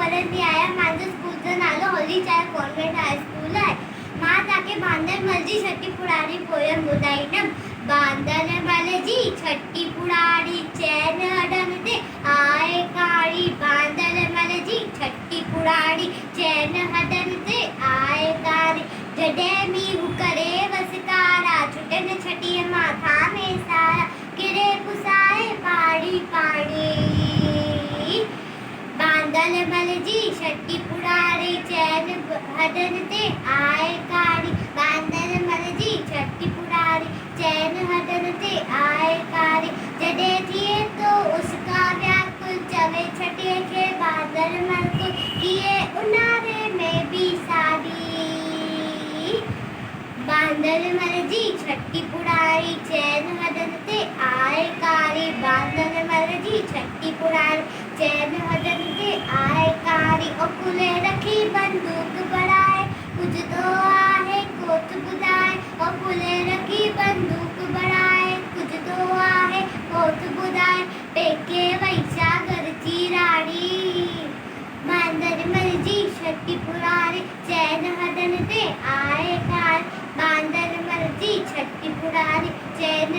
परत याया माझं स्कूलचं नाव होलीचार कॉन्व्हेंट हायस्कूल आहे. माताके बांधर मलजी छठी पुराणी पोयम ॿुधाईंदमि. बांधर मलजी छठी पुराणी चैन हडन ते आए काड़ी. बांधर मलजी छठी पुराणी चैन हडन ते आए काड़ी. जॾहिं मींहुं करे वसकारा छुटन छठीअ माथा में सारा. किरे पुसाए पाड़ी पाड़ी. बांधल मलजी छठी पुराणी चैन हडन ते आए काड़ी. बांधल मलजी छठी पुराणी चैन हडन ते आए काड़ी. जॾहिं थिए तो उसका व्याकुल चवे छठीअ खे बांधल मलकुल किए उन्हारे में भी साड़ी. बांधल मलजी छठी पुराणी चैन हडन ते आए काड़ी. बांधल मलजी छठी पुराणी चैन हडन ते आए काड़ी. ओ कुले रखी बंदूक बढ़ाए कुछ तो आहे कोत ॿुधाए. ओ कुले रखी बंदूक बढ़ाए कुछ तो आहे कोत ॿुधाए. पेके वैसा घरची राणी. बांधल मलजी छठी पुराणी चैन हडन ते आए काड़ी. बांधल मलजी छठी पुराणी चैन